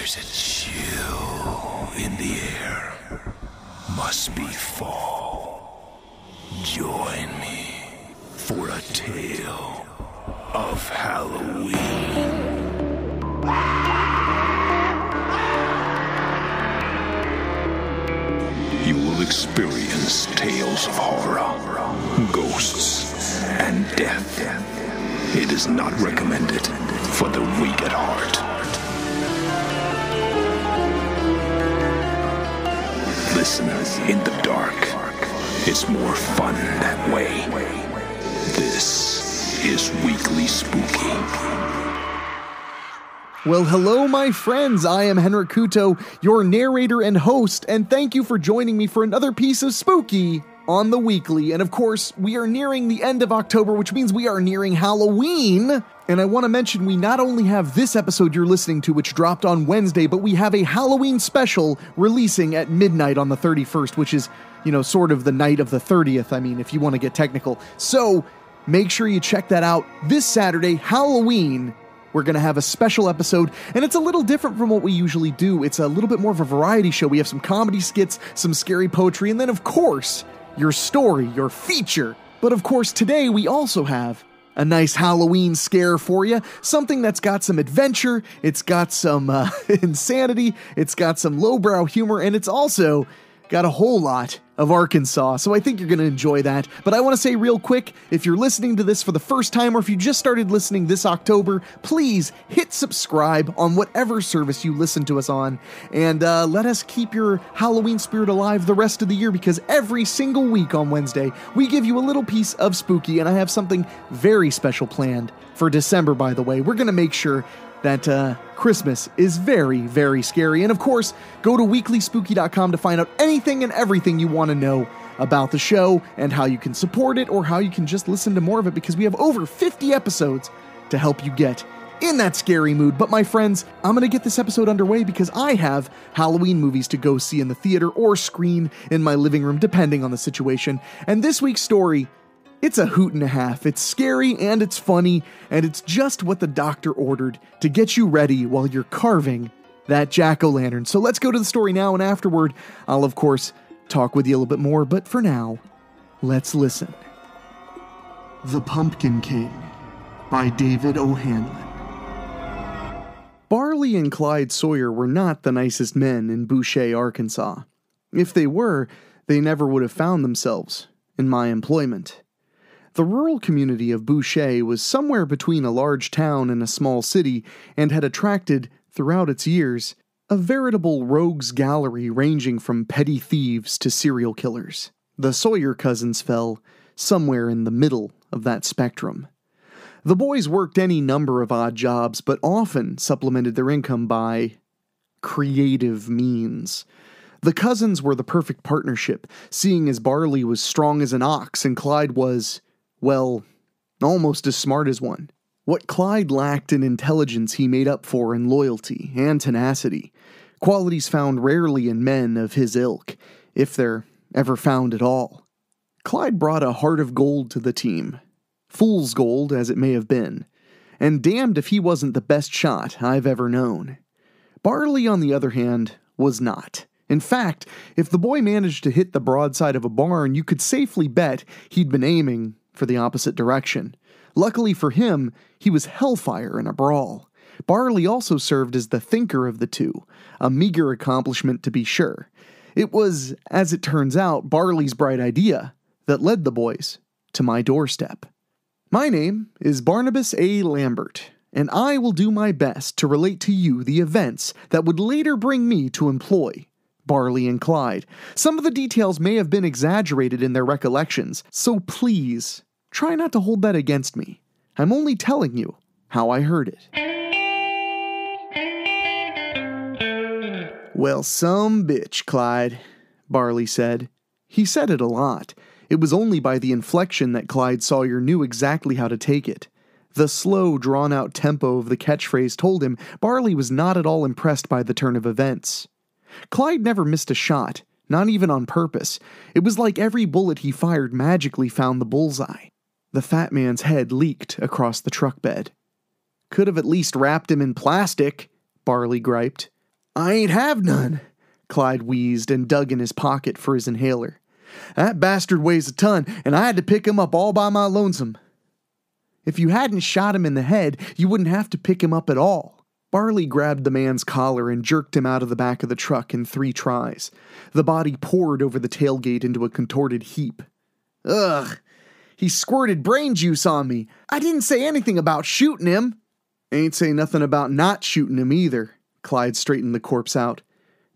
There's a chill in the air. Must be fall. Join me for a tale of Halloween. You will experience tales of horror, ghosts, and death. It is not recommended for the weak at heart. Listen in the dark. It's more fun that way. This is Weekly Spooky. Well, hello, my friends. I am Henrik Kuto, your narrator and host, and thank you for joining me for another piece of Spooky on the Weekly. And of course, we are nearing the end of October, which means we are nearing Halloween. And I want to mention we not only have this episode you're listening to, which dropped on Wednesday, but we have a Halloween special releasing at midnight on the 31st, which is, sort of the night of the 30th, if you want to get technical. So make sure you check that out this Saturday, Halloween. We're going to have a special episode, and it's a little different from what we usually do. It's a little bit more of a variety show. We have some comedy skits, some scary poetry, and then, of course, your story, your feature. But, of course, today we also have a nice Halloween scare for you. Something that's got some adventure, it's got some insanity, it's got some lowbrow humor, and it's also got a whole lot of Arkansas, so I think you're going to enjoy that. But I want to say real quick, if you're listening to this for the first time, or if you just started listening this October, please hit subscribe on whatever service you listen to us on, and let us keep your Halloween spirit alive the rest of the year, because every single week on Wednesday, we give you a little piece of spooky, and I have something very special planned for December, by the way. We're going to make sure that Christmas is very, very scary. And of course, go to weeklyspooky.com to find out anything and everything you want to know about the show and how you can support it or how you can just listen to more of it, because we have over 50 episodes to help you get in that scary mood. But my friends, I'm going to get this episode underway because I have Halloween movies to go see in the theater or screen in my living room, depending on the situation. And this week's story, it's a hoot and a half. It's scary and it's funny, and it's just what the doctor ordered to get you ready while you're carving that jack-o'-lantern. So let's go to the story now, and afterward, I'll of course talk with you a little bit more, but for now, let's listen. The Pumpkin King by David O'Hanlon. Barley and Clyde Sawyer were not the nicest men in Boucher, Arkansas. If they were, they never would have found themselves in my employment. The rural community of Boucher was somewhere between a large town and a small city, and had attracted, throughout its years, a veritable rogues gallery ranging from petty thieves to serial killers. The Sawyer cousins fell somewhere in the middle of that spectrum. The boys worked any number of odd jobs, but often supplemented their income by creative means. The cousins were the perfect partnership, seeing as Barley was strong as an ox and Clyde was, well, almost as smart as one. What Clyde lacked in intelligence he made up for in loyalty and tenacity, qualities found rarely in men of his ilk, if they're ever found at all. Clyde brought a heart of gold to the team, fool's gold as it may have been, and damned if he wasn't the best shot I've ever known. Barley, on the other hand, was not. In fact, if the boy managed to hit the broadside of a barn, you could safely bet he'd been aiming for the opposite direction. Luckily for him, he was hellfire in a brawl. Barley also served as the thinker of the two, a meager accomplishment to be sure. It was, as it turns out, Barley's bright idea that led the boys to my doorstep. My name is Barnabas A. Lambert, and I will do my best to relate to you the events that would later bring me to employ Barley and Clyde. Some of the details may have been exaggerated in their recollections, so please try not to hold that against me. I'm only telling you how I heard it. Well, some bitch, Clyde, Barley said. He said it a lot. It was only by the inflection that Clyde Sawyer knew exactly how to take it. The slow, drawn-out tempo of the catchphrase told him Barley was not at all impressed by the turn of events. Clyde never missed a shot, not even on purpose. It was like every bullet he fired magically found the bullseye. The fat man's head leaked across the truck bed. Could have at least wrapped him in plastic, Barley griped. I ain't have none, Clyde wheezed and dug in his pocket for his inhaler. That bastard weighs a ton, and I had to pick him up all by my lonesome. If you hadn't shot him in the head, you wouldn't have to pick him up at all. Barley grabbed the man's collar and jerked him out of the back of the truck in 3 tries. The body poured over the tailgate into a contorted heap. Ugh! He squirted brain juice on me. I didn't say anything about shooting him. Ain't say nothing about not shooting him either. Clyde straightened the corpse out.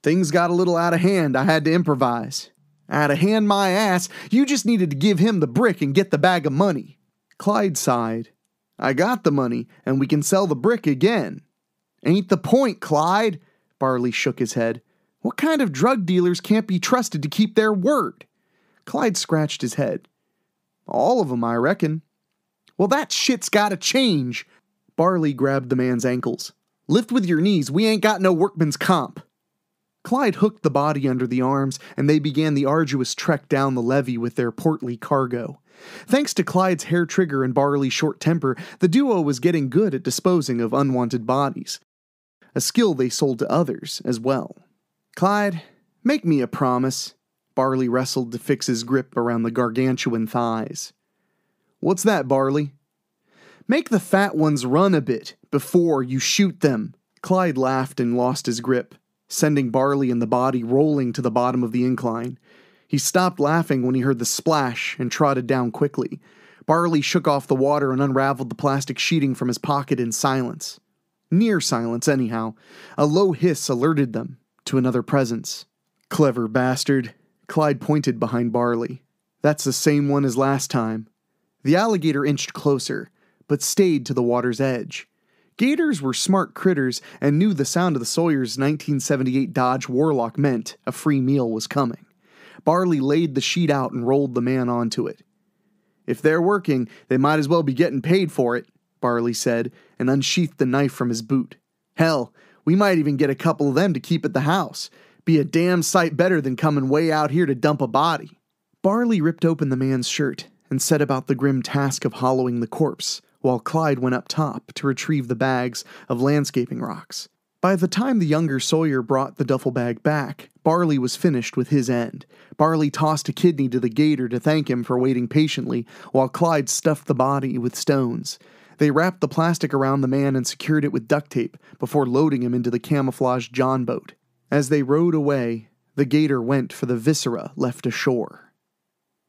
Things got a little out of hand. I had to improvise. Out of hand my ass. You just needed to give him the brick and get the bag of money. Clyde sighed. I got the money, and we can sell the brick again. Ain't the point, Clyde. Barley shook his head. What kind of drug dealers can't be trusted to keep their word? Clyde scratched his head. All of them, I reckon. Well, that shit's gotta change. Barley grabbed the man's ankles. Lift with your knees, we ain't got no workman's comp. Clyde hooked the body under the arms, and they began the arduous trek down the levee with their portly cargo. Thanks to Clyde's hair trigger and Barley's short temper, the duo was getting good at disposing of unwanted bodies. A skill they sold to others as well. Clyde, make me a promise. Barley wrestled to fix his grip around the gargantuan thighs. What's that, Barley? Make the fat ones run a bit before you shoot them. Clyde laughed and lost his grip, sending Barley and the body rolling to the bottom of the incline. He stopped laughing when he heard the splash and trotted down quickly. Barley shook off the water and unraveled the plastic sheeting from his pocket in silence. Near silence, anyhow. A low hiss alerted them to another presence. Clever bastard. Clyde pointed behind Barley. That's the same one as last time. The alligator inched closer, but stayed to the water's edge. Gators were smart critters and knew the sound of the Sawyer's 1978 Dodge Warlock meant a free meal was coming. Barley laid the sheet out and rolled the man onto it. If they're working, they might as well be getting paid for it, Barley said, and unsheathed the knife from his boot. Hell, we might even get a couple of them to keep at the house. Be a damn sight better than coming way out here to dump a body. Barley ripped open the man's shirt and set about the grim task of hollowing the corpse, while Clyde went up top to retrieve the bags of landscaping rocks. By the time the younger Sawyer brought the duffel bag back, Barley was finished with his end. Barley tossed a kidney to the gator to thank him for waiting patiently, while Clyde stuffed the body with stones. They wrapped the plastic around the man and secured it with duct tape before loading him into the camouflaged John boat. As they rowed away, the gator went for the viscera left ashore.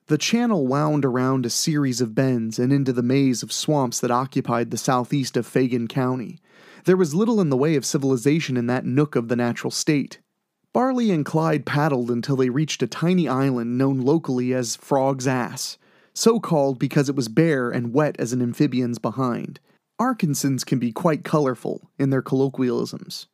The channel wound around a series of bends and into the maze of swamps that occupied the southeast of Fagin County. There was little in the way of civilization in that nook of the natural state. Barley and Clyde paddled until they reached a tiny island known locally as Frog's Ass, so called because it was bare and wet as an amphibian's behind. Arkansans can be quite colorful in their colloquialisms.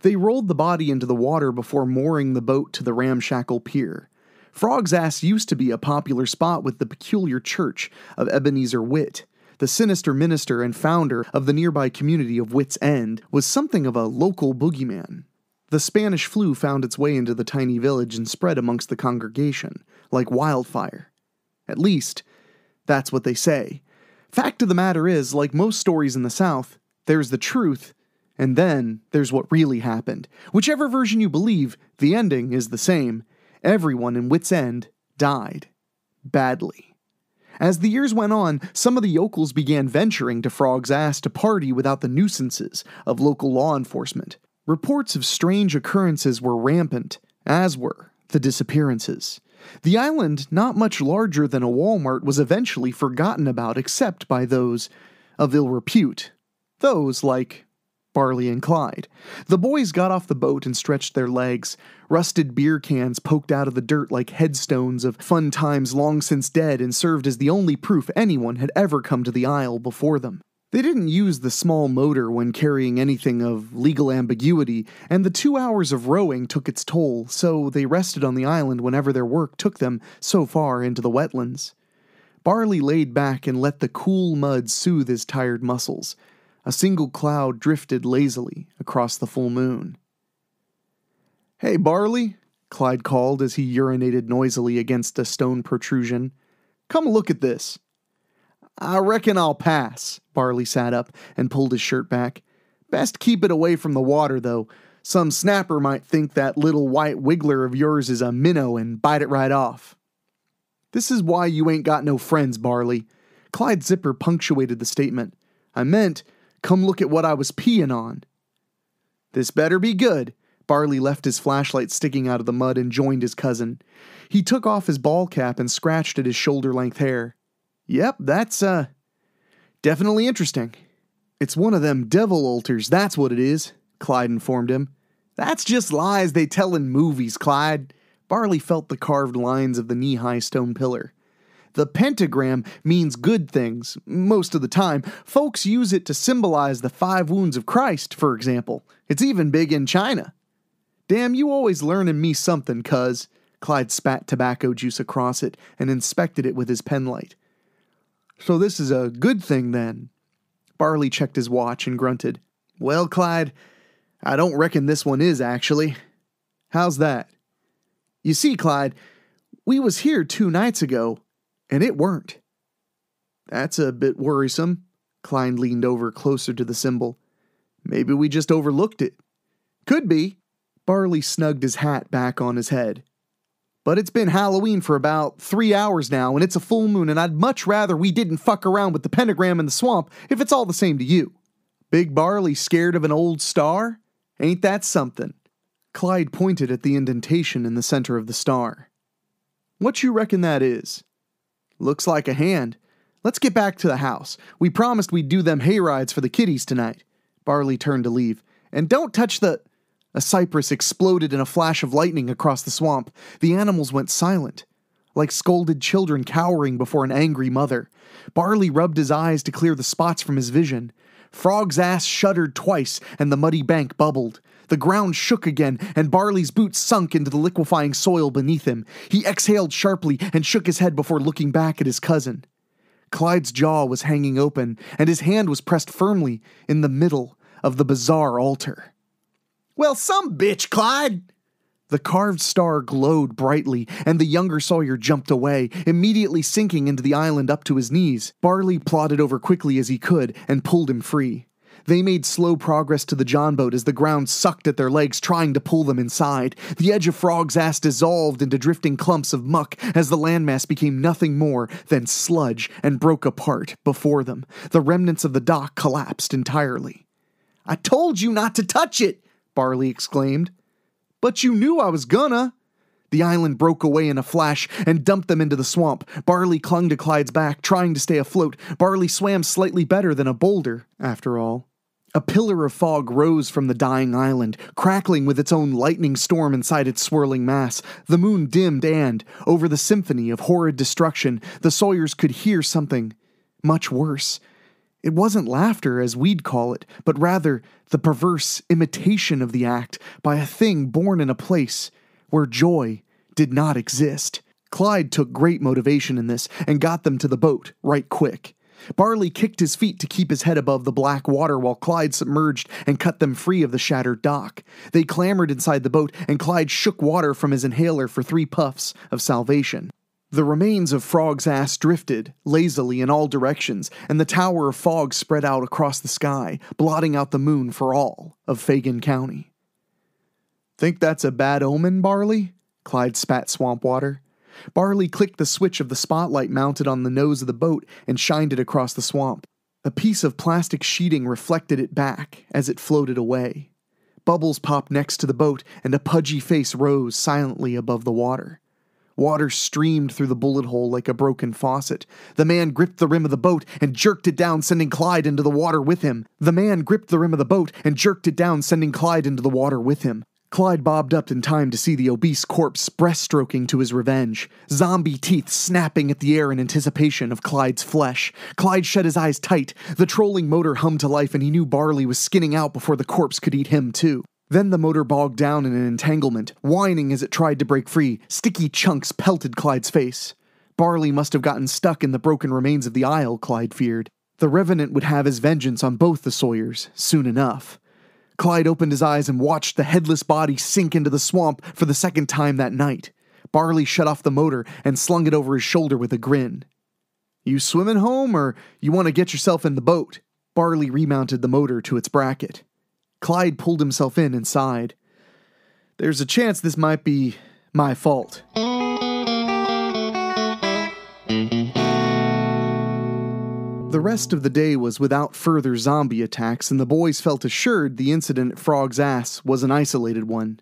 They rolled the body into the water before mooring the boat to the ramshackle pier. Frog's Ass used to be a popular spot with the peculiar church of Ebenezer Witt. The sinister minister and founder of the nearby community of Witt's End was something of a local boogeyman. The Spanish flu found its way into the tiny village and spread amongst the congregation, like wildfire. At least, that's what they say. Fact of the matter is, like most stories in the South, there's the truth, and then there's what really happened. Whichever version you believe, the ending is the same. Everyone in Witt's End died. Badly. As the years went on, some of the yokels began venturing to Frog's Ass to party without the nuisances of local law enforcement. Reports of strange occurrences were rampant, as were the disappearances. The island, not much larger than a Walmart, was eventually forgotten about except by those of ill repute. Those like Barley and Clyde. The boys got off the boat and stretched their legs. Rusted beer cans poked out of the dirt like headstones of fun times long since dead and served as the only proof anyone had ever come to the isle before them. They didn't use the small motor when carrying anything of legal ambiguity, and the 2 hours of rowing took its toll, so they rested on the island whenever their work took them so far into the wetlands. Barley laid back and let the cool mud soothe his tired muscles. A single cloud drifted lazily across the full moon. "Hey, Barley," Clyde called as he urinated noisily against a stone protrusion. "Come look at this." "I reckon I'll pass." Barley sat up and pulled his shirt back. "Best keep it away from the water, though. Some snapper might think that little white wiggler of yours is a minnow and bite it right off. This is why you ain't got no friends, Barley. Clyde's zipper punctuated the statement. I meant, come look at what I was peeing on. This better be good. Barley left his flashlight sticking out of the mud and joined his cousin. He took off his ball cap and scratched at his shoulder-length hair. Yep, that's, definitely interesting. It's one of them devil altars, that's what it is, Clyde informed him. That's just lies they tell in movies, Clyde. Barley felt the carved lines of the knee-high stone pillar. The pentagram means good things, most of the time. Folks use it to symbolize the 5 wounds of Christ, for example. It's even big in China. Damn, you always learning me something, cuz. Clyde spat tobacco juice across it and inspected it with his penlight. So this is a good thing, then? Barley checked his watch and grunted. Well, Clyde, I don't reckon this one is, actually. How's that? You see, Clyde, we was here 2 nights ago, and it weren't. That's a bit worrisome. Clyde leaned over closer to the symbol. Maybe we just overlooked it. Could be. Barley snugged his hat back on his head. But it's been Halloween for about 3 hours now, and it's a full moon, and I'd much rather we didn't fuck around with the pentagram in the swamp if it's all the same to you. Big Barley scared of an old star? Ain't that something? Clyde pointed at the indentation in the center of the star. What you reckon that is? Looks like a hand. Let's get back to the house. We promised we'd do them hayrides for the kiddies tonight. Barley turned to leave. And don't touch the... A cypress exploded in a flash of lightning across the swamp. The animals went silent, like scolded children cowering before an angry mother. Barley rubbed his eyes to clear the spots from his vision. Frog's ass shuddered twice, and the muddy bank bubbled. The ground shook again, and Barley's boots sunk into the liquefying soil beneath him. He exhaled sharply and shook his head before looking back at his cousin. Clyde's jaw was hanging open, and his hand was pressed firmly in the middle of the bizarre altar. Well, some bitch, Clyde! The carved star glowed brightly, and the younger Sawyer jumped away, immediately sinking into the island up to his knees. Barley plodded over quickly as he could and pulled him free. They made slow progress to the John boat as the ground sucked at their legs, trying to pull them inside. The edge of Frog's ass dissolved into drifting clumps of muck as the landmass became nothing more than sludge and broke apart before them. The remnants of the dock collapsed entirely. I told you not to touch it! Barley exclaimed. But you knew I was gonna. The island broke away in a flash and dumped them into the swamp. Barley clung to Clyde's back, trying to stay afloat. Barley swam slightly better than a boulder, after all. A pillar of fog rose from the dying island, crackling with its own lightning storm inside its swirling mass. The moon dimmed and, over the symphony of horrid destruction, the Sawyers could hear something much worse. It wasn't laughter, as we'd call it, but rather the perverse imitation of the act by a thing born in a place where joy did not exist. Clyde took great motivation in this and got them to the boat right quick. Barley kicked his feet to keep his head above the black water while Clyde submerged and cut them free of the shattered dock. They clambered inside the boat, and Clyde shook water from his inhaler for 3 puffs of salvation. The remains of Frog's ass drifted, lazily in all directions, and the tower of fog spread out across the sky, blotting out the moon for all of Fagin County. Think that's a bad omen, Barley? Clyde spat swamp water. Barley clicked the switch of the spotlight mounted on the nose of the boat and shined it across the swamp. A piece of plastic sheeting reflected it back as it floated away. Bubbles popped next to the boat, and a pudgy face rose silently above the water. Water streamed through the bullet hole like a broken faucet. The man gripped the rim of the boat and jerked it down, sending Clyde into the water with him. Clyde bobbed up in time to see the obese corpse breaststroking to his revenge, zombie teeth snapping at the air in anticipation of Clyde's flesh. Clyde shut his eyes tight. The trolling motor hummed to life, and he knew Barley was skinning out before the corpse could eat him, too. Then the motor bogged down in an entanglement, whining as it tried to break free. Sticky chunks pelted Clyde's face. Barley must have gotten stuck in the broken remains of the aisle, Clyde feared. The Revenant would have his vengeance on both the Sawyers, soon enough. Clyde opened his eyes and watched the headless body sink into the swamp for the second time that night. Barley shut off the motor and slung it over his shoulder with a grin. You swimming home, or you want to get yourself in the boat? Barley remounted the motor to its bracket. Clyde pulled himself in and sighed. There's a chance this might be my fault. The rest of the day was without further zombie attacks, and the boys felt assured the incident at Frog's Ass was an isolated one.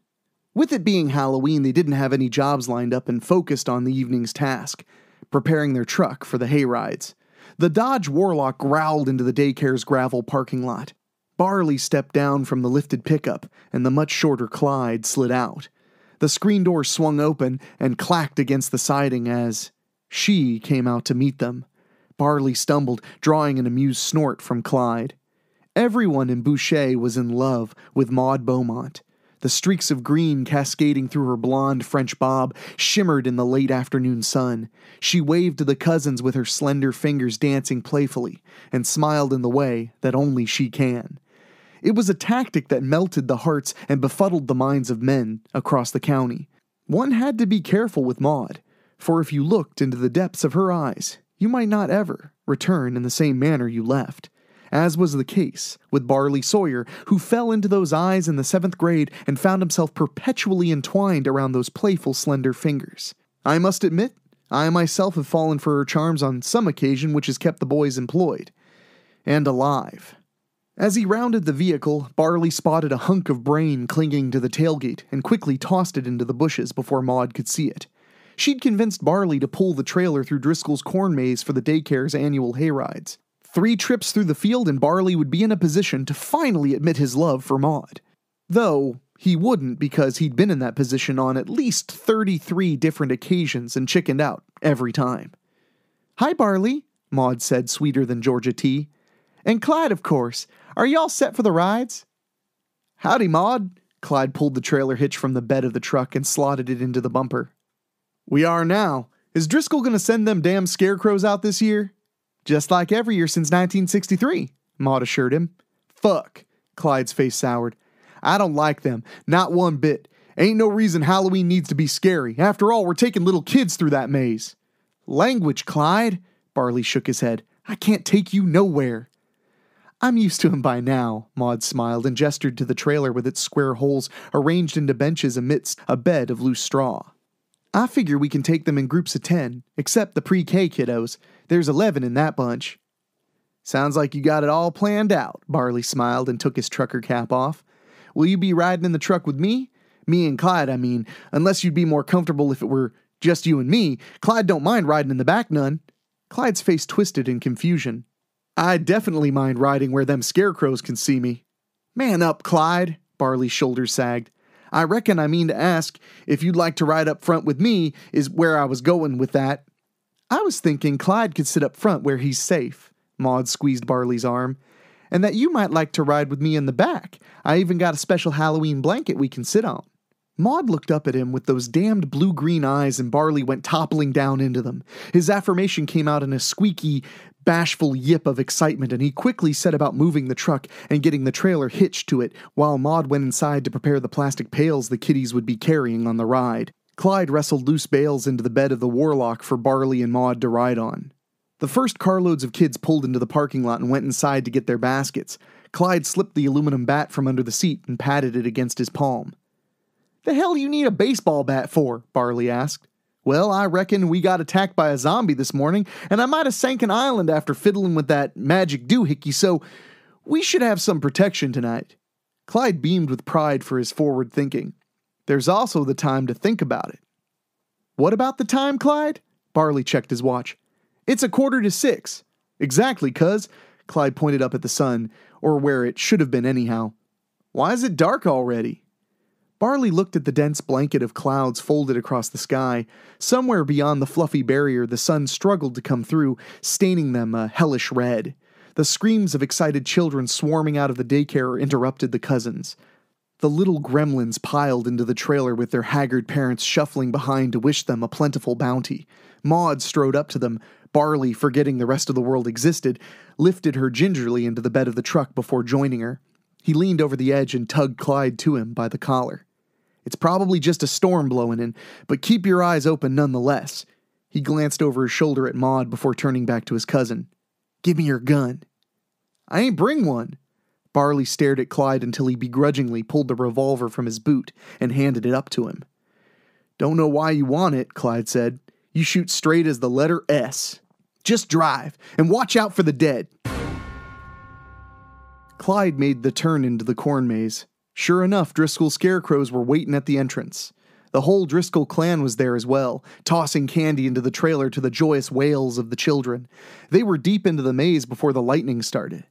With it being Halloween, they didn't have any jobs lined up and focused on the evening's task, preparing their truck for the hayrides. The Dodge Warlock growled into the daycare's gravel parking lot. Barley stepped down from the lifted pickup, and the much shorter Clyde slid out. The screen door swung open and clacked against the siding as she came out to meet them. Barley stumbled, drawing an amused snort from Clyde. Everyone in Boucher was in love with Maud Beaumont. The streaks of green cascading through her blonde French bob shimmered in the late afternoon sun. She waved to the cousins with her slender fingers dancing playfully, and smiled in the way that only she can. It was a tactic that melted the hearts and befuddled the minds of men across the county. One had to be careful with Maud, for if you looked into the depths of her eyes, you might not ever return in the same manner you left, as was the case with Barley Sawyer, who fell into those eyes in the 7th grade and found himself perpetually entwined around those playful, slender fingers. I must admit, I myself have fallen for her charms on some occasion, which has kept the boys employed and alive. As he rounded the vehicle, Barley spotted a hunk of brain clinging to the tailgate and quickly tossed it into the bushes before Maud could see it. She'd convinced Barley to pull the trailer through Driscoll's corn maze for the daycare's annual hayrides. 3 trips through the field and Barley would be in a position to finally admit his love for Maud. Though, he wouldn't because he'd been in that position on at least 33 different occasions and chickened out every time. "Hi, Barley," Maud said, sweeter than Georgia tea. "And Clyde, of course. Are y'all set for the rides?" "Howdy, Maud." Clyde pulled the trailer hitch from the bed of the truck and slotted it into the bumper. "We are now. Is Driscoll gonna send them damn scarecrows out this year?" "Just like every year since 1963, Maud assured him. "Fuck," Clyde's face soured. "I don't like them, not one bit. Ain't no reason Halloween needs to be scary. After all, we're taking little kids through that maze." "Language, Clyde," Barley shook his head. "I can't take you nowhere." "I'm used to him by now," Maud smiled and gestured to the trailer with its square holes arranged into benches amidst a bed of loose straw. "I figure we can take them in groups of 10, except the pre-K kiddos. There's 11 in that bunch." "Sounds like you got it all planned out," Barley smiled and took his trucker cap off. "Will you be riding in the truck with me? Me and Clyde, I mean, unless you'd be more comfortable if it were just you and me. Clyde don't mind riding in the back none." Clyde's face twisted in confusion. "I definitely mind riding where them scarecrows can see me." "Man up, Clyde," Barley's shoulders sagged. "I reckon I mean to ask if you'd like to ride up front with me is where I was going with that." "I was thinking Clyde could sit up front where he's safe," Maud squeezed Barley's arm, "and that you might like to ride with me in the back. I even got a special Halloween blanket we can sit on." Maud looked up at him with those damned blue-green eyes and Barley went toppling down into them. His affirmation came out in a squeaky, bashful yip of excitement, and he quickly set about moving the truck and getting the trailer hitched to it, while Maud went inside to prepare the plastic pails the kiddies would be carrying on the ride. Clyde wrestled loose bales into the bed of the Warlock for Barley and Maud to ride on. The first carloads of kids pulled into the parking lot and went inside to get their baskets. Clyde slipped the aluminum bat from under the seat and patted it against his palm. "The hell you need a baseball bat for?" Barley asked. "Well, I reckon we got attacked by a zombie this morning, and I might have sank an island after fiddling with that magic doohickey, so we should have some protection tonight." Clyde beamed with pride for his forward thinking. "There's also the time to think about it." "What about the time, Clyde?" Barley checked his watch. "It's 5:45. "Exactly, cuz." Clyde pointed up at the sun, or where it should have been anyhow. "Why is it dark already?" Barley looked at the dense blanket of clouds folded across the sky. Somewhere beyond the fluffy barrier, the sun struggled to come through, staining them a hellish red. The screams of excited children swarming out of the daycare interrupted the cousins. The little gremlins piled into the trailer with their haggard parents shuffling behind to wish them a plentiful bounty. Maud strode up to them. Barley, forgetting the rest of the world existed, lifted her gingerly into the bed of the truck before joining her. He leaned over the edge and tugged Clyde to him by the collar. "It's probably just a storm blowing in, but keep your eyes open nonetheless." He glanced over his shoulder at Maud before turning back to his cousin. "Give me your gun." "I ain't bring one." Barley stared at Clyde until he begrudgingly pulled the revolver from his boot and handed it up to him. "Don't know why you want it," Clyde said. "You shoot straight as the letter S. Just drive, and watch out for the dead." Clyde made the turn into the corn maze. Sure enough, Driscoll's scarecrows were waiting at the entrance. The whole Driscoll clan was there as well, tossing candy into the trailer to the joyous wails of the children. They were deep into the maze before the lightning started.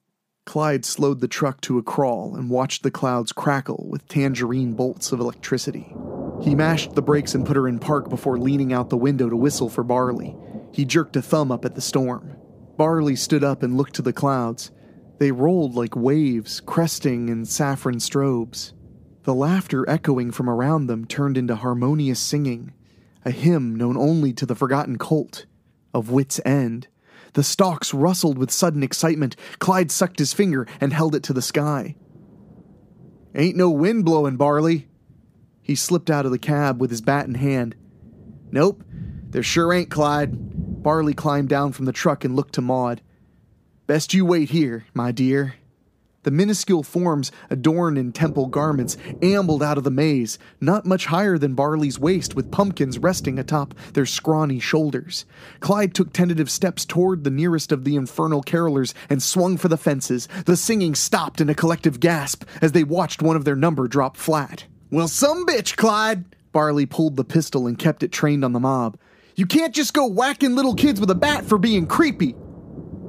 Clyde slowed the truck to a crawl and watched the clouds crackle with tangerine bolts of electricity. He mashed the brakes and put her in park before leaning out the window to whistle for Barley. He jerked a thumb up at the storm. Barley stood up and looked to the clouds. They rolled like waves, cresting in saffron strobes. The laughter echoing from around them turned into harmonious singing, a hymn known only to the forgotten cult of Wit's End. The stalks rustled with sudden excitement. Clyde sucked his finger and held it to the sky. "Ain't no wind blowing, Barley." He slipped out of the cab with his bat in hand. "Nope, there sure ain't, Clyde." Barley climbed down from the truck and looked to Maud. "Best you wait here, my dear." The minuscule forms, adorned in temple garments, ambled out of the maze, not much higher than Barley's waist, with pumpkins resting atop their scrawny shoulders. Clyde took tentative steps toward the nearest of the infernal carolers and swung for the fences. The singing stopped in a collective gasp as they watched one of their number drop flat. "Well, some bitch, Clyde!" Barley pulled the pistol and kept it trained on the mob. "You can't just go whacking little kids with a bat for being creepy."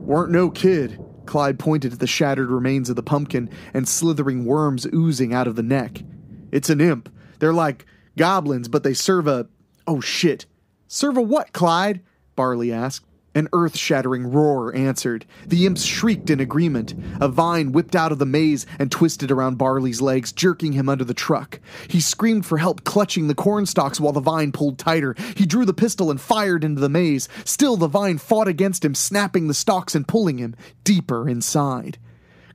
"Weren't no kid." Clyde pointed at the shattered remains of the pumpkin and slithering worms oozing out of the neck. "It's an imp. They're like goblins, but they serve a... Oh, shit." "Serve a what, Clyde?" Barley asked. An earth-shattering roar answered. The imps shrieked in agreement. A vine whipped out of the maze and twisted around Barley's legs, jerking him under the truck. He screamed for help, clutching the corn stalks while the vine pulled tighter. He drew the pistol and fired into the maze. Still, the vine fought against him, snapping the stalks and pulling him deeper inside.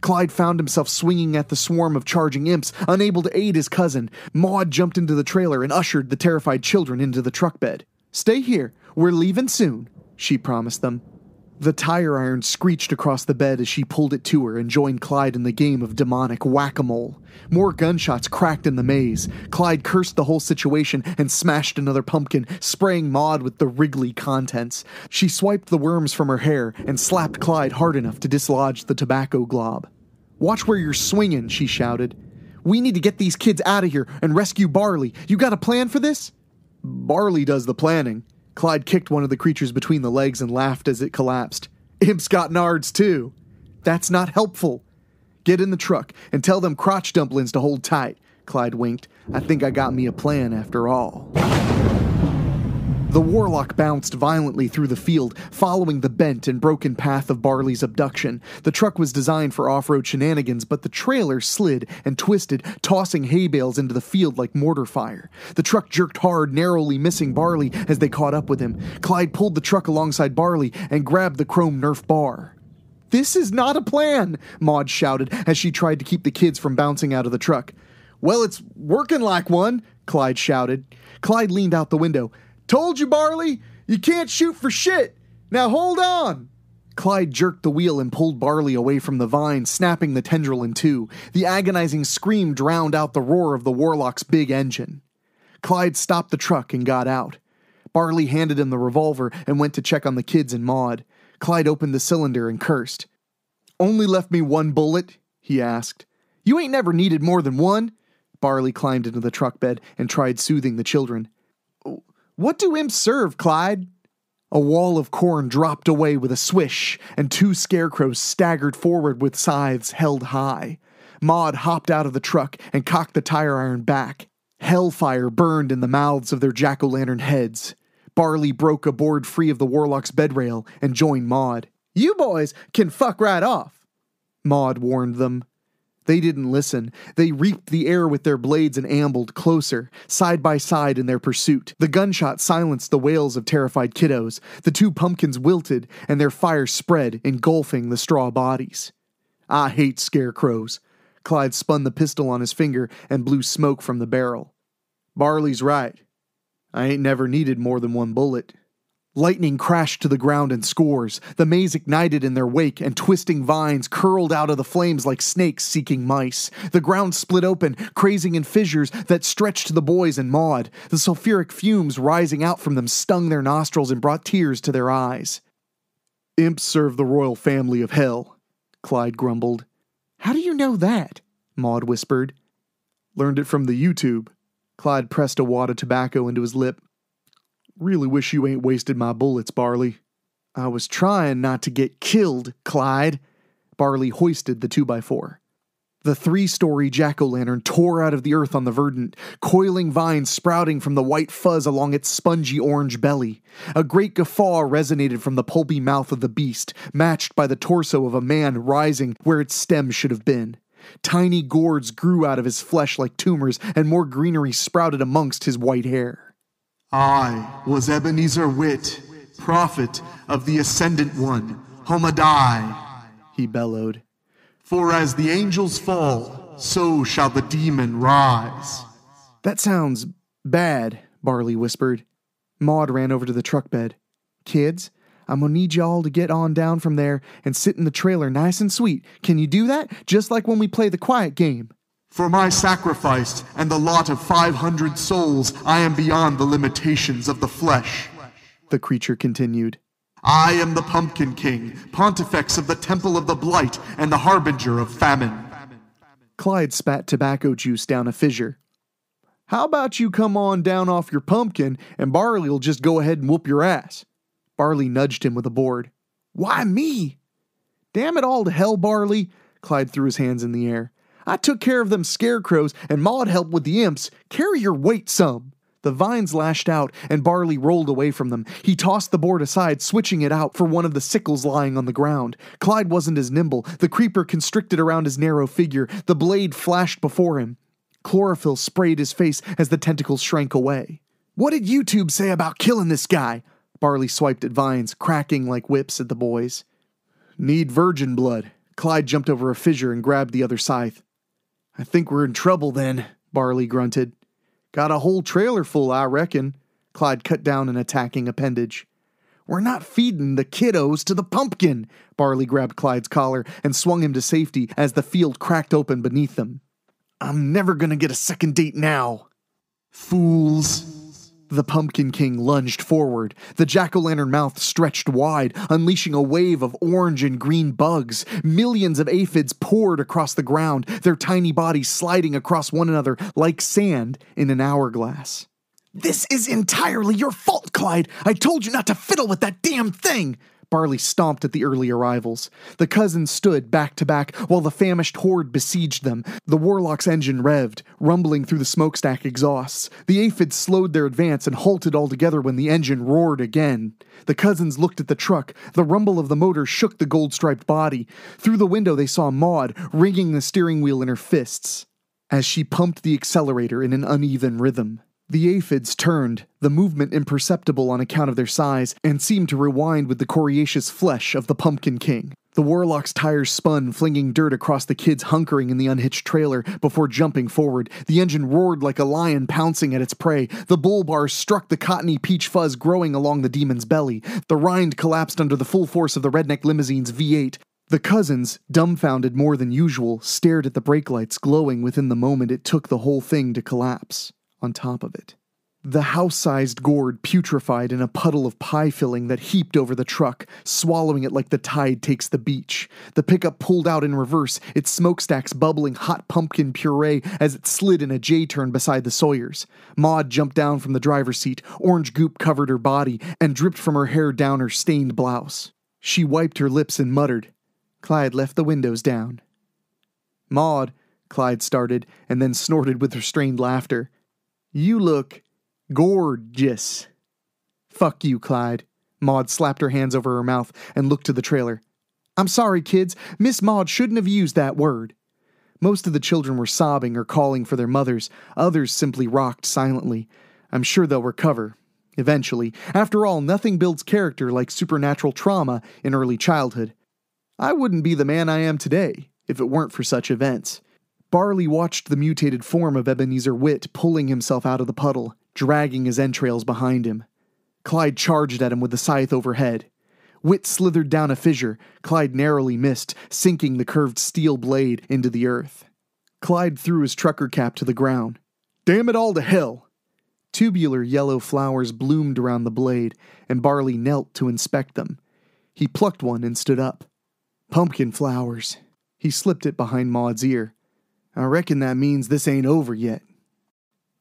Clyde found himself swinging at the swarm of charging imps, unable to aid his cousin. Maud jumped into the trailer and ushered the terrified children into the truck bed. "Stay here. We're leaving soon," she promised them. The tire iron screeched across the bed as she pulled it to her and joined Clyde in the game of demonic whack-a-mole. More gunshots cracked in the maze. Clyde cursed the whole situation and smashed another pumpkin, spraying Maud with the wriggly contents. She swiped the worms from her hair and slapped Clyde hard enough to dislodge the tobacco glob. "Watch where you're swinging," she shouted. "We need to get these kids out of here and rescue Barley. You got a plan for this?" "Barley does the planning." Clyde kicked one of the creatures between the legs and laughed as it collapsed. "Imps got nards too." "That's not helpful." "Get in the truck and tell them crotch dumplings to hold tight." Clyde winked. "I think I got me a plan after all." The warlock bounced violently through the field, following the bent and broken path of Barley's abduction. The truck was designed for off-road shenanigans, but the trailer slid and twisted, tossing hay bales into the field like mortar fire. The truck jerked hard, narrowly missing Barley as they caught up with him. Clyde pulled the truck alongside Barley and grabbed the chrome Nerf bar. "This is not a plan," Maud shouted as she tried to keep the kids from bouncing out of the truck. "Well, it's working like one," Clyde shouted. Clyde leaned out the window. "Told you, Barley! You can't shoot for shit! Now hold on!" Clyde jerked the wheel and pulled Barley away from the vine, snapping the tendril in two. The agonizing scream drowned out the roar of the warlock's big engine. Clyde stopped the truck and got out. Barley handed him the revolver and went to check on the kids and Maud. Clyde opened the cylinder and cursed. "Only left me one bullet?" he asked. "You ain't never needed more than one." Barley climbed into the truck bed and tried soothing the children. "What do imps serve, Clyde?" A wall of corn dropped away with a swish, and two scarecrows staggered forward with scythes held high. Maud hopped out of the truck and cocked the tire iron back. Hellfire burned in the mouths of their jack-o'-lantern heads. Barley broke a board free of the warlock's bedrail and joined Maud. "You boys can fuck right off," Maud warned them. They didn't listen. They reaped the air with their blades and ambled closer, side by side in their pursuit. The gunshot silenced the wails of terrified kiddos. The two pumpkins wilted, and their fire spread, engulfing the straw bodies. "I hate scarecrows." Clyde spun the pistol on his finger and blew smoke from the barrel. "Barley's right. I ain't never needed more than one bullet." Lightning crashed to the ground in scores. The maze ignited in their wake, and twisting vines curled out of the flames like snakes seeking mice. The ground split open, crazing in fissures that stretched to the boys and Maud. The sulfuric fumes rising out from them stung their nostrils and brought tears to their eyes. "Imps serve the royal family of hell," Clyde grumbled. "How do you know that?" Maud whispered. "Learned it from the YouTube." Clyde pressed a wad of tobacco into his lip. "Really wish you ain't wasted my bullets, Barley." "I was trying not to get killed, Clyde." Barley hoisted the 2x4. The 3-story jack-o'-lantern tore out of the earth on the verdant, coiling vines sprouting from the white fuzz along its spongy orange belly. A great guffaw resonated from the pulpy mouth of the beast, matched by the torso of a man rising where its stem should have been. Tiny gourds grew out of his flesh like tumors, and more greenery sprouted amongst his white hair. "I was Ebenezer Witt, prophet of the Ascendant One, Homadai," he bellowed. "For as the angels fall, so shall the demon rise." "That sounds bad," Barley whispered. Maud ran over to the truck bed. "Kids, I'm gonna need y'all to get on down from there and sit in the trailer nice and sweet. Can you do that? Just like when we play the quiet game." "For my sacrifice and the lot of 500 souls, I am beyond the limitations of the flesh," the creature continued. "I am the Pumpkin King, Pontifex of the Temple of the Blight, and the Harbinger of Famine." Clyde spat tobacco juice down a fissure. "How about you come on down off your pumpkin, and Barley'll just go ahead and whoop your ass?" Barley nudged him with a board. "Why me?" "Damn it all to hell, Barley," Clyde threw his hands in the air. "I took care of them scarecrows, and Maud helped with the imps. Carry your weight some." The vines lashed out, and Barley rolled away from them. He tossed the board aside, switching it out for one of the sickles lying on the ground. Clyde wasn't as nimble. The creeper constricted around his narrow figure. The blade flashed before him. Chlorophyll sprayed his face as the tentacles shrank away. "What did YouTube say about killing this guy?" Barley swiped at vines, cracking like whips at the boys. "Need virgin blood." Clyde jumped over a fissure and grabbed the other scythe. "I think we're in trouble then," Barley grunted. "Got a whole trailer full, I reckon." Clyde cut down an attacking appendage. "We're not feeding the kiddos to the pumpkin." Barley grabbed Clyde's collar and swung him to safety as the field cracked open beneath them. "I'm never gonna get a second date now." "Fools." The Pumpkin King lunged forward. The jack-o'-lantern mouth stretched wide, unleashing a wave of orange and green bugs. Millions of aphids poured across the ground, their tiny bodies sliding across one another like sand in an hourglass. "This is entirely your fault, Clyde! I told you not to fiddle with that damn thing!" Barley stomped at the early arrivals. The cousins stood back to back while the famished horde besieged them. The Warlock's engine revved, rumbling through the smokestack exhausts. The aphids slowed their advance and halted altogether when the engine roared again. The cousins looked at the truck. The rumble of the motor shook the gold-striped body. Through the window they saw Maud, wringing the steering wheel in her fists, as she pumped the accelerator in an uneven rhythm. The aphids turned, the movement imperceptible on account of their size, and seemed to rewind with the coriaceous flesh of the Pumpkin King. The Warlock's tires spun, flinging dirt across the kids hunkering in the unhitched trailer before jumping forward. The engine roared like a lion pouncing at its prey. The bull bars struck the cottony peach fuzz growing along the demon's belly. The rind collapsed under the full force of the redneck limousine's V8. The cousins, dumbfounded more than usual, stared at the brake lights glowing within the moment it took the whole thing to collapse on top of it. The house-sized gourd putrefied in a puddle of pie filling that heaped over the truck, swallowing it like the tide takes the beach. The pickup pulled out in reverse, its smokestacks bubbling hot pumpkin puree as it slid in a J-turn beside the Sawyers. Maud jumped down from the driver's seat. Orange goop covered her body and dripped from her hair down her stained blouse. She wiped her lips and muttered. Clyde left the windows down. "Maud," Clyde started, and then snorted with restrained laughter. "You look gorgeous." "Fuck you, Clyde." Maud slapped her hands over her mouth and looked to the trailer. "I'm sorry, kids. Miss Maud shouldn't have used that word." Most of the children were sobbing or calling for their mothers. Others simply rocked silently. I'm sure they'll recover. Eventually. After all, nothing builds character like supernatural trauma in early childhood. I wouldn't be the man I am today if it weren't for such events. Barley watched the mutated form of Ebenezer Witt pulling himself out of the puddle, dragging his entrails behind him. Clyde charged at him with the scythe overhead. Wit slithered down a fissure. Clyde narrowly missed, sinking the curved steel blade into the earth. Clyde threw his trucker cap to the ground. Damn it all to hell! Tubular yellow flowers bloomed around the blade, and Barley knelt to inspect them. He plucked one and stood up. Pumpkin flowers. He slipped it behind Maud's ear. I reckon that means this ain't over yet.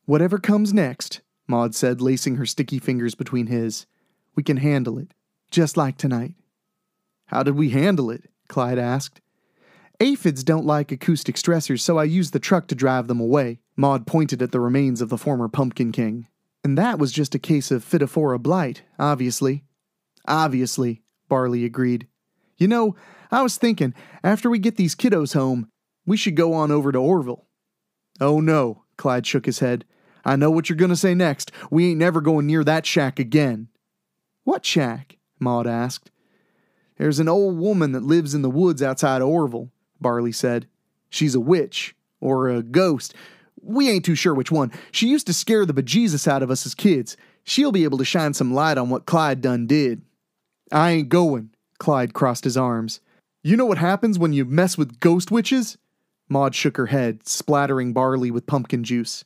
Whatever comes next, Maud said, lacing her sticky fingers between his. We can handle it, just like tonight. How did we handle it? Clyde asked. Aphids don't like acoustic stressors, so I used the truck to drive them away. Maud pointed at the remains of the former Pumpkin King. And that was just a case of Phytophthora blight, obviously. Obviously, Barley agreed. You know, I was thinking, after we get these kiddos home, we should go on over to Orville. Oh no, Clyde shook his head. I know what you're gonna say next. We ain't never going near that shack again. What shack? Maud asked. There's an old woman that lives in the woods outside of Orville, Barley said. She's a witch, or a ghost. We ain't too sure which one. She used to scare the bejesus out of us as kids. She'll be able to shine some light on what Clyde done did. I ain't going, Clyde crossed his arms. You know what happens when you mess with ghost witches? Maud shook her head, splattering Barley with pumpkin juice.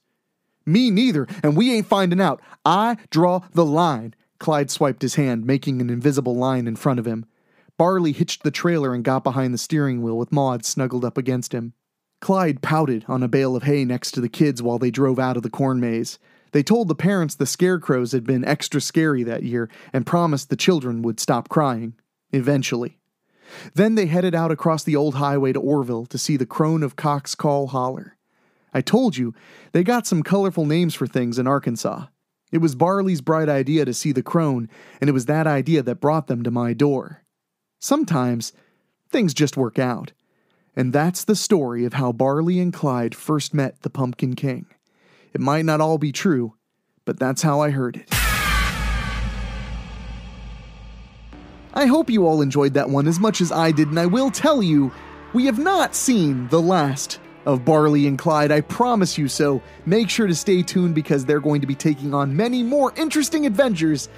Me neither, and we ain't finding out. I draw the line. Clyde swiped his hand, making an invisible line in front of him. Barley hitched the trailer and got behind the steering wheel with Maud snuggled up against him. Clyde pouted on a bale of hay next to the kids while they drove out of the corn maze. They told the parents the scarecrows had been extra scary that year and promised the children would stop crying. Eventually. Then they headed out across the old highway to Orville to see the crone of Cock's Call holler. I told you, they got some colorful names for things in Arkansas. It was Barley's bright idea to see the crone, and it was that idea that brought them to my door. Sometimes, things just work out. And that's the story of how Barley and Clyde first met the Pumpkin King. It might not all be true, but that's how I heard it. I hope you all enjoyed that one as much as I did, and I will tell you, we have not seen the last of Barley and Clyde, I promise you so. Make sure to stay tuned because they're going to be taking on many more interesting adventures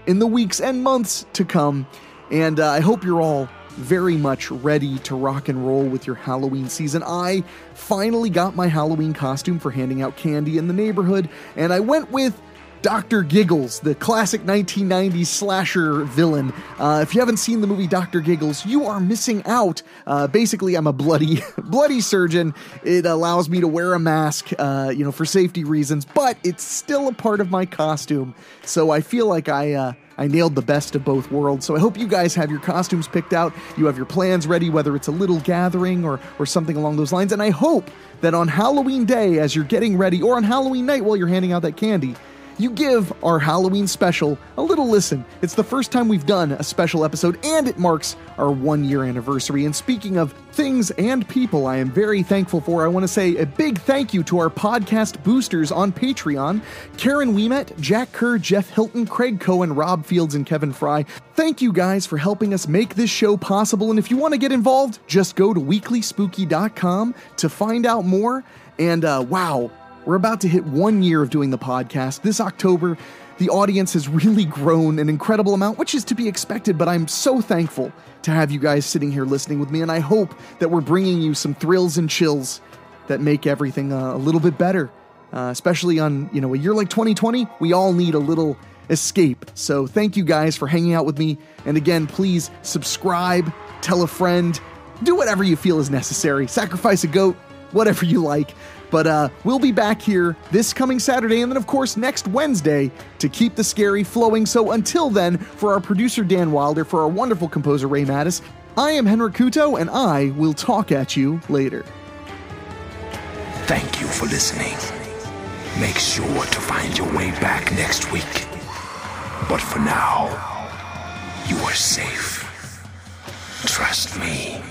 in the weeks and months to come. And I hope you're all very much ready to rock and roll with your Halloween season. I finally got my Halloween costume for handing out candy in the neighborhood, and I went with Dr. Giggles, the classic 1990s slasher villain. If you haven't seen the movie Dr. Giggles, you are missing out. Basically, I'm a bloody surgeon. It allows me to wear a mask, for safety reasons, but it's still a part of my costume. So I feel like I nailed the best of both worlds. So I hope you guys have your costumes picked out. You have your plans ready, whether it's a little gathering or something along those lines. And I hope that on Halloween day, as you're getting ready, or on Halloween night while you're handing out that candy, you give our Halloween special a little listen. It's the first time we've done a special episode, and it marks our 1-year anniversary. And speaking of things and people I am very thankful for, I want to say a big thank you to our podcast boosters on Patreon: Karen Ouimet, Jack Kerr, Jeff Hilton, Craig Cohen, Rob Fields, and Kevin Fry. Thank you guys for helping us make this show possible. And if you want to get involved, just go to weeklyspooky.com to find out more. And wow, we're about to hit 1 year of doing the podcast. This October, the audience has really grown an incredible amount, which is to be expected, but I'm so thankful to have you guys sitting here listening with me, and I hope that we're bringing you some thrills and chills that make everything a little bit better. Especially on, a year like 2020, we all need a little escape. So thank you guys for hanging out with me, and again, please subscribe, tell a friend, do whatever you feel is necessary, sacrifice a goat, whatever you like. But we'll be back here this coming Saturday and then, of course, next Wednesday to keep the scary flowing. So until then, for our producer Dan Wilder, for our wonderful composer Ray Mattis, I am Henrik Kuto, and I will talk at you later. Thank you for listening. Make sure to find your way back next week. But for now, you are safe. Trust me.